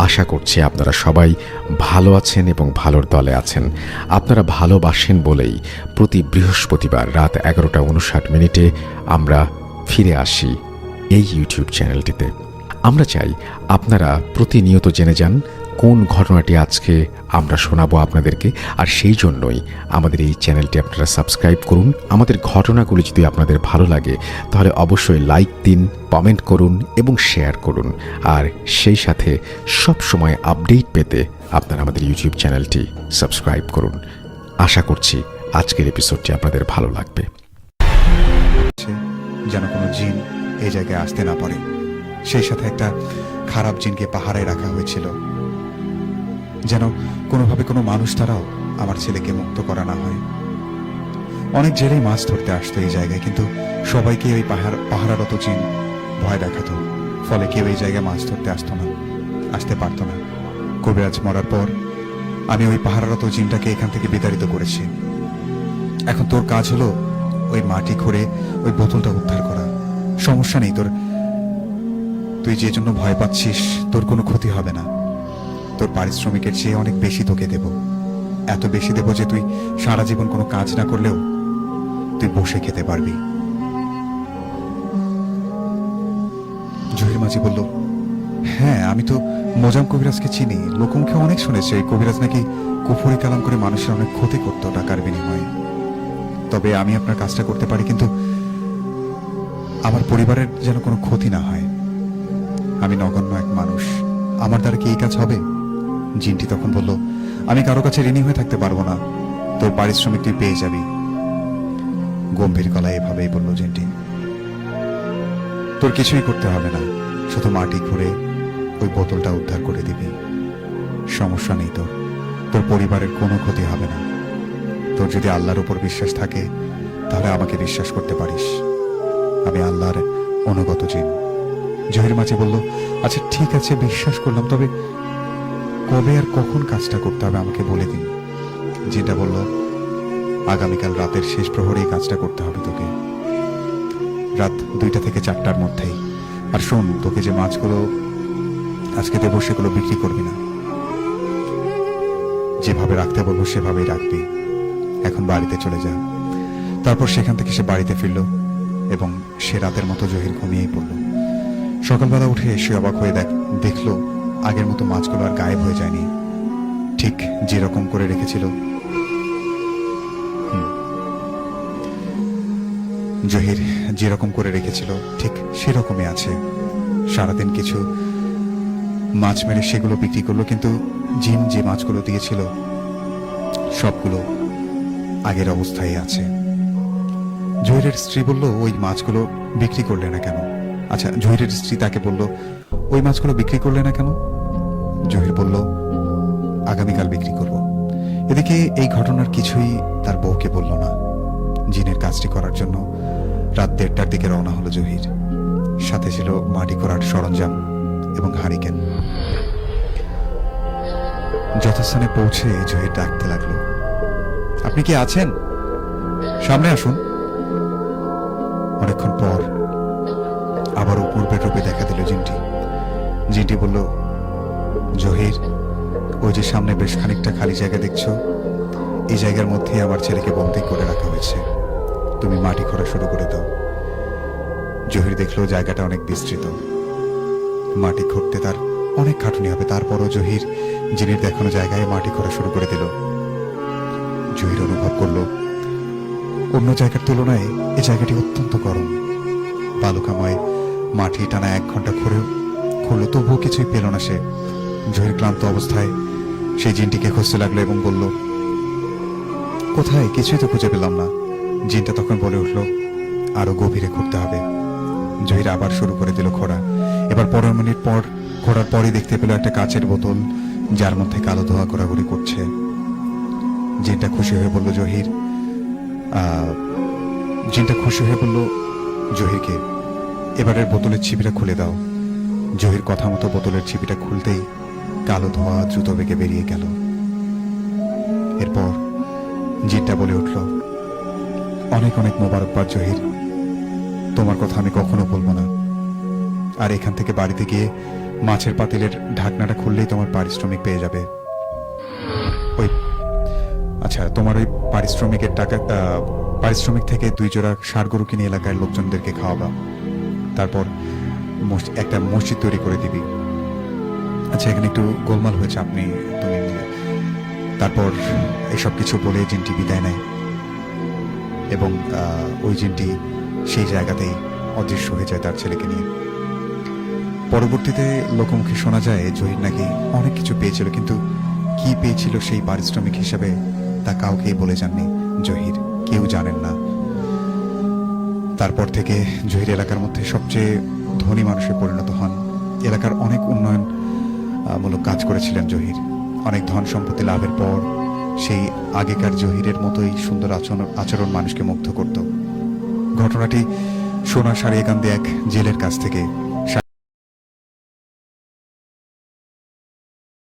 আশা করছি আপনারা সবাই ভালো আছেন এবং ভালোর দলে আছেন। আপনারা ভালোবাসেন বলেই প্রতি বৃহস্পতিবার রাত 11:59 আমরা ফিরে আসি এই ইউটিউব চ্যানেলটিতে। আমরা চাই আপনারা প্রতিনিয়ত জেনে যান কোন ঘটনাটি আজকে আমরা শোনাবো আপনাদেরকে, আর সেই জন্যই আমাদের এই চ্যানেলটি আপনারা সাবস্ক্রাইব করুন। আমাদের ঘটনাগুলি যদি আপনাদের ভালো লাগে তাহলে অবশ্যই লাইক দিন, কমেন্ট করুন এবং শেয়ার করুন। আর সেই সাথে সব সময় আপডেট পেতে আপনারা আমাদের ইউটিউব চ্যানেলটি সাবস্ক্রাইব করুন। আশা করছি আজকের এপিসোডটি আপনাদের ভালো লাগবে। যেন কোনো জিন এই জায়গায় আসতে না পারে, সেই সাথে একটা খারাপ জিনকে পাহারায় রাখা হয়েছিল, যেন কোনোভাবে কোনো মানুষ তারাও আমার ছেলেকে মুক্ত করা না হয়। অনেক জেলেই মাছ ধরতে আসতো এই জায়গায়, কিন্তু সবাইকে ওই পাহারারত জিন ভয় দেখাতো, ফলে কেউ এই জায়গায় মাছ ধরতে আসতে পারতো না। কবিরাজ মরার পর আমি ওই পাহারারত জিনটাকে এখান থেকে বিতাড়িত করেছি। এখন তোর কাজ হলো ওই মাটি খুঁড়ে ওই বোতলটা উদ্ধার করা। সমস্যা নেই তোর, তুই যে জন্য ভয় পাচ্ছিস তোর কোনো ক্ষতি হবে না। তোর পারিশ্রমিকের চেয়ে অনেক বেশি তোকে দেব, এত বেশি দেব যে তুই সারা জীবন কোনো কাজ না করলেও তুই বসে খেতে পারবি। জহির মাঝি বলল, হ্যাঁ আমি তো মোজাম কবিরাজকে চিনি, লোকমুখে অনেক শুনেছি এই কবিরাজ নাকি কুফরি কালাম করে মানুষের অনেক ক্ষতি করতো টাকার বিনিময়ে। তবে আমি আপনার কাজটা করতে পারি, কিন্তু আমার পরিবারের যেন কোনো ক্ষতি না হয়। আমি নগণ্য এক মানুষ, আমার দ্বারা কি এই কাজ হবে? জিনটি তখন বলল, আমি কারো কাছে ঋণী হয়ে থাকতে পারবো না, তোর পারিশ্রমিক তুই পেয়ে যাবি। গম্ভীর গলায় এভাবেই বলল জিনটি, তোর কিছুই করতে হবে না, শুধু মাটি খুঁড়ে ওই বোতলটা উদ্ধার করে দিবি। সমস্যা নেই তোর, তোর পরিবারের কোনো ক্ষতি হবে না। তোর যদি আল্লাহর উপর বিশ্বাস থাকে তাহলে আমাকে বিশ্বাস করতে পারিস, আমি আল্লাহর অনুগত জিন। জহির মাঝি বলল, আচ্ছা ঠিক আছে বিশ্বাস করলাম, তবে কবে আর কখন কাজটা করতে হবে আমাকে বলে দিন। জিনটা বলল, আগামীকাল রাতের শেষ প্রহরে এই কাজটা করতে হবে তোকে, রাত 2টা থেকে 4টার মধ্যেই। আর শোন, তোকে যে মাছগুলো আজকে দেবো সেগুলো বিক্রি করবি না, যেভাবে রাখতে বলবো সেভাবেই রাখবি। এখন বাড়িতে চলে যা। তারপর সেখান থেকে সে বাড়িতে ফিরল এবং সে রাতের মতো জহির ঘুমিয়েই পড়ল। সকালবেলা উঠে সে অবাক হয়ে দেখলো আগের মতো মাছগুলো আর গায়েব হয়ে যায়নি, ঠিক যেরকম করে রেখেছিল। জহির যেরকম করে রেখেছিল ঠিক সেরকমই আছে। সারাদিন কিছু মাছ মেরে সেগুলো বিক্রি করলো, কিন্তু জিন যে মাছগুলো দিয়েছিল সবগুলো আগের অবস্থায় আছে। জহিরের স্ত্রী বলল, ওই মাছগুলো বিক্রি করলে না কেন? আচ্ছা, জহিরের স্ত্রী তাকে বলল, ওই মাছগুলো বিক্রি করলে না কেন? জহির বলল, আগামীকাল বিক্রি করব। এদিকে এই ঘটনার কিছুই তার বউকে বলল না। জিনের কাজটি করার জন্য রাত 1:30টার দিকে রওনা হলো জহির। সাথে ছিল মাটি করার সরঞ্জাম এবং হারিকেন। যথাস্থানে পৌঁছে জহির ডাকতে লাগলো, আপনি কি আছেন? সামনে আসুন। অনেকক্ষণ পর আবারও পূর্বের রূপে দেখা দিল জিনটি। জিনটি বলল, জহির, ওই যে সামনে বেশ খানিকটা খালি জায়গা দেখছো, এই জায়গার মধ্যেই আমার ছেলেকে বন্দী করে রাখা হয়েছে, তুমি মাটি খোঁড়া শুরু করে দাও। জহির দেখলো জায়গাটা অনেক বিস্তৃত, মাটি খুঁড়তে তার অনেক খাটুনি হবে। তারপরও জহির জিনের দেখানো জায়গায় মাটি খোঁড়া শুরু করে দিল। জহির অনুভব করলো অন্য জায়গার তুলনায় এই জায়গাটি অত্যন্ত গরম, বালুকাময়। মাটি টানা 1 ঘন্টা খুঁড়লো, তবুও কিছুই পেল না সে। জহির ক্লান্ত অবস্থায় সেই জিনটিকে খুঁজতে লাগলো এবং বলল, কোথায়? কিছুই তো খুঁজে পেলাম না। জিনটা তখন বলে উঠল, আরো গভীরে খুঁড়তে হবে। জহির আবার শুরু করে দিল খোঁড়া। এবার 15 মিনিট পর খোঁড়ার পরই দেখতে পেল একটা কাচের বোতল, যার মধ্যে কালো ধোঁয়া ঘোরাঘুরি করছে। জিনটা খুশি হয়ে বলল জহিরকে, এবারের বোতলের ছিপিটা খুলে দাও। জহির কথা মতো বোতলের ছিপিটা খুলতেই কালো ধোঁয়া দ্রুত বেগে বেরিয়ে গেল। এরপর জিনটা বলে উঠল, অনেক অনেক মোবারকবাদ জহির, তোমার কথা আমি কখনো বলবো না। আর এখান থেকে বাড়িতে গিয়ে মাছের পাতিলের ঢাকনাটা খুললেই তোমার পারিশ্রমিক পেয়ে যাবে। ওই আচ্ছা, তোমার ওই পারিশ্রমিকের টাকা পারিশ্রমিক থেকে 2 জোড়া ষাঁড় গরু কিনে এলাকার লোকজনদেরকে খাওয়াবা। তারপর একটা মসজিদ তৈরি করে দিবি। আচ্ছা, এখানে একটু গোলমাল হয়েছে, তুমি মিলে। তারপর এসব কিছু বলে জিনটি বিদায় নেয় এবং ওই জিনটি সেই জায়গাতেই অদৃশ্য হয়ে যায় তার ছেলেকে নিয়ে। পরবর্তীতে লোকমুখে শোনা যায় জহির নাকি অনেক কিছু পেয়েছিল, কিন্তু কি পেয়েছিল সেই পারিশ্রমিক হিসাবে তা কাউকেই বলে যাননি জহির, কেউ জানেন না। তারপর থেকে জহির এলাকার মধ্যে সবচেয়ে ধনী মানুষে পরিণত হন। এলাকার অনেক উন্নয়ন মূলক কাজ করেছিলেন জহির। অনেক ধন সম্পত্তি লাভের পর সেই আগেকার জহিরের মতোই সুন্দর আচরণ মানুষকে মুগ্ধ করত। ঘটনাটি শোনা সারিয়ে কান্দে এক জেলের কাছ থেকে